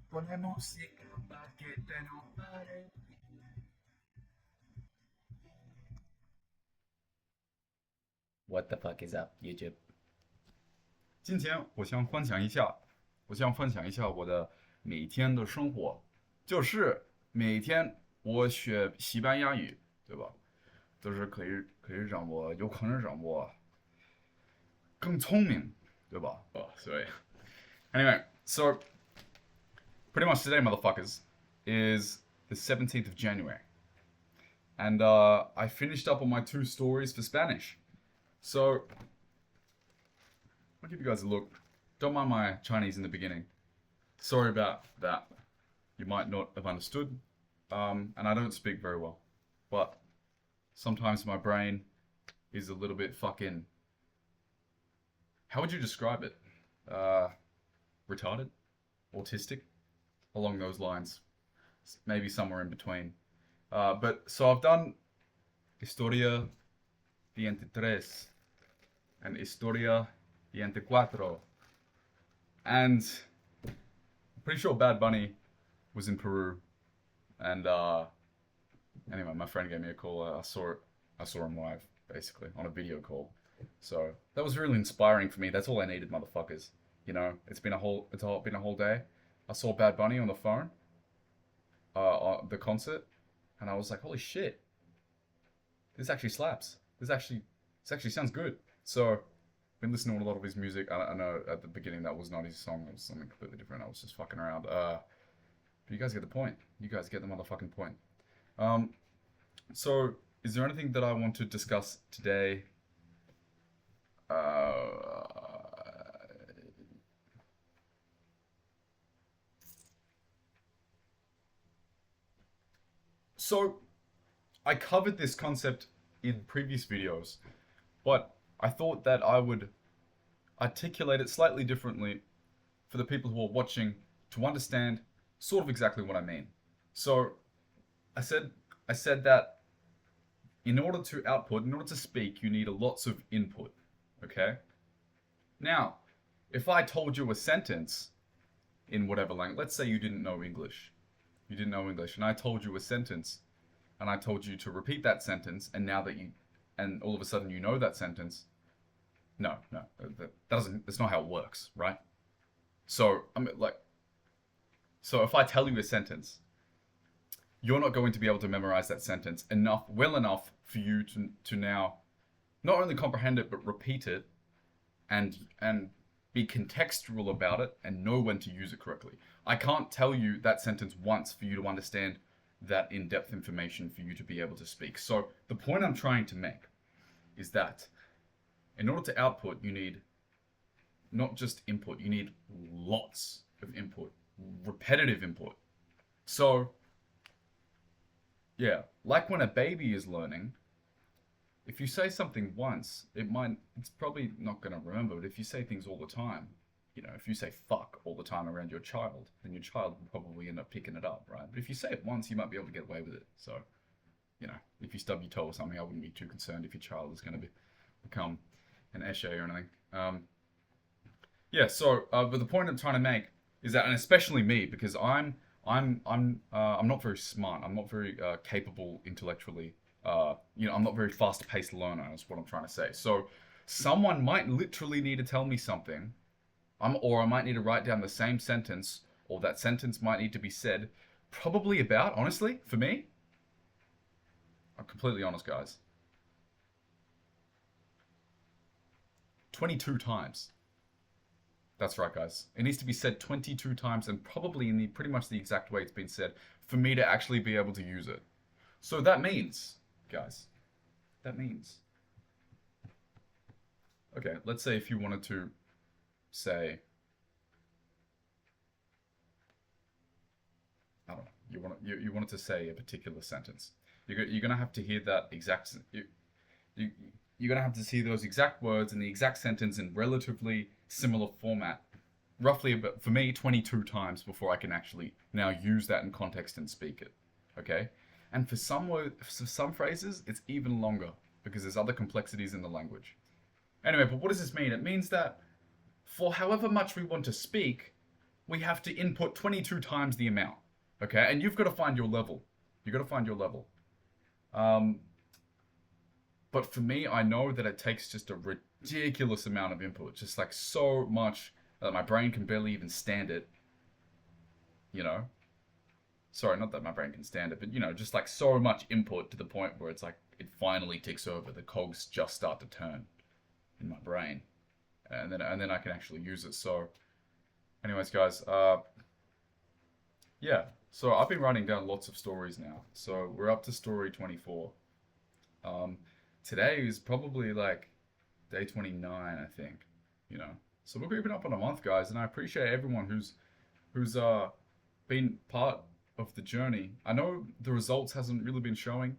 Ponle música pa' que te no pare. What the fuck is up, YouTube? 今天我想分享一下我的每天的生活，就是每天我学西班牙语，对吧？就是可以让我有可能让我更聪明，对吧？所以 anyway, so pretty much today, motherfuckers, is the 17th of January, and I finished up on my 2 stories for Spanish. So I'll give you guys a look. Don't mind my Chinese in the beginning. Sorry about that. You might not have understood. And I don't speak very well. But sometimes my brain is a little bit fucking. How would you describe it? Retarded? Autistic? Along those lines. Maybe somewhere in between. But so I've done Historia 23 and Historia 24. And I'm pretty sure Bad Bunny was in Peru. And anyway, my friend gave me a call. I saw him live, basically, on a video call. So that was really inspiring for me. That's all I needed, motherfuckers. You know, it's been a whole day. I saw Bad Bunny on the phone, the concert, and I was like, holy shit, this actually slaps. This actually sounds good. So been listening to a lot of his music. I know at the beginning that was not his song. It was something completely different. I was just fucking around. But you guys get the point. You guys get the motherfucking point. Um, so is there anything that I want to discuss today? Uh, so I covered this concept in previous videos, but I thought that I would articulate it slightly differently for the people who are watching to understand sort of exactly what I mean. So I said I said that in order to speak, you need lots of input. Okay? Now, if I told you a sentence in whatever language, let's say you didn't know English. You didn't know English, and I told you a sentence, and I told you to repeat that sentence, and all of a sudden you know that sentence. No, that doesn't. That's not how it works, right? So I mean, so if I tell you a sentence, you're not going to be able to memorize that sentence well enough for you to now not only comprehend it but repeat it and be contextual about it and know when to use it correctly. I can't tell you that sentence once for you to understand that in-depth information for you to be able to speak. So the point I'm trying to make is that in order to output, you need not just input, you need lots of input, repetitive input. So, yeah, like when a baby is learning, if you say something once, it's probably not going to remember, but if you say things all the time, if you say fuck all the time around your child, then your child will probably end up picking it up, right? But if you say it once, you might be able to get away with it. So, if you stub your toe or something, I wouldn't be too concerned if your child is going to become an esche or anything. Yeah. So, but the point I'm trying to make is that, and especially me, because I'm not very smart. I'm not very capable intellectually. I'm not very fast-paced learner. Is what I'm trying to say. So, someone might literally need to tell me something, or I might need to write down the same sentence, or that sentence might need to be said, probably about, honestly, for me, I'm completely honest, guys, 22 times. That's right, guys. It needs to be said 22 times and probably in pretty much the exact way it's been said for me to actually be able to use it. So that means, guys, okay, let's say if you wanted to say, I don't know, you wanted to say a particular sentence. You're gonna have to hear that exact. You're gonna have to see those exact words in the exact sentence in relatively similar format, roughly about, for me, 22 times before I can actually now use that in context and speak it. Okay, and for some phrases, it's even longer because there's other complexities in the language. Anyway, but what does this mean? It means that for however much we want to speak, we have to input 22 times the amount. Okay, and you've got to find your level. You've got to find your level. But for me, I know that it takes just a ridiculous amount of input, just like so much that my brain can barely even stand it. You know, sorry, not that my brain can stand it, but just like so much input to the point where it's like it finally ticks over. The cogs just start to turn in my brain, and then I can actually use it. So, anyways, guys, yeah. So I've been writing down lots of stories now. So we're up to story 24. Um, Today is probably like day 29, I think. So we're creeping up on a month, guys, and I appreciate everyone who's been part of the journey. I know the results hasn't really been showing.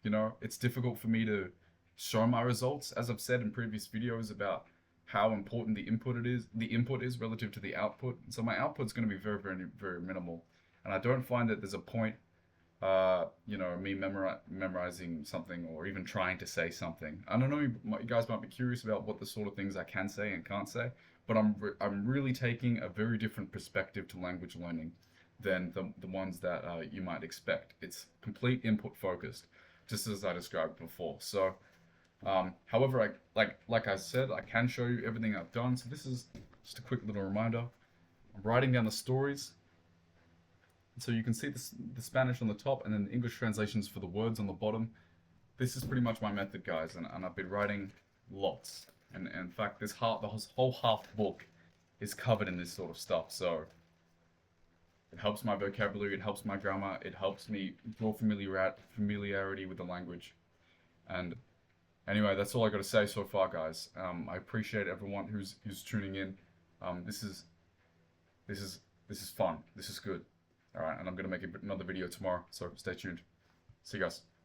It's difficult for me to show my results, as I've said in previous videos about how important the input is relative to the output. So my output's going to be very, very, very minimal, and I don't find that there's a point, me memorizing something or even trying to say something. I don't know, you guys might be curious about what the sort of things I can say and can't say, but I'm really taking a very different perspective to language learning than the ones that you might expect. It's complete input focused, just as I described before. So, however, like I said, I can show you everything I've done. So this is just a quick little reminder. I'm writing down the stories. So you can see the Spanish on the top and then the English translations for the words on the bottom. This is pretty much my method, guys, and I've been writing lots. And in fact, the whole half book is covered in this sort of stuff. So it helps my vocabulary, it helps my grammar, it helps me draw familiarity with the language. And anyway, that's all I got to say so far, guys. I appreciate everyone who's tuning in. This is fun. This is good. All right, and I'm gonna make another video tomorrow, so stay tuned. See you guys.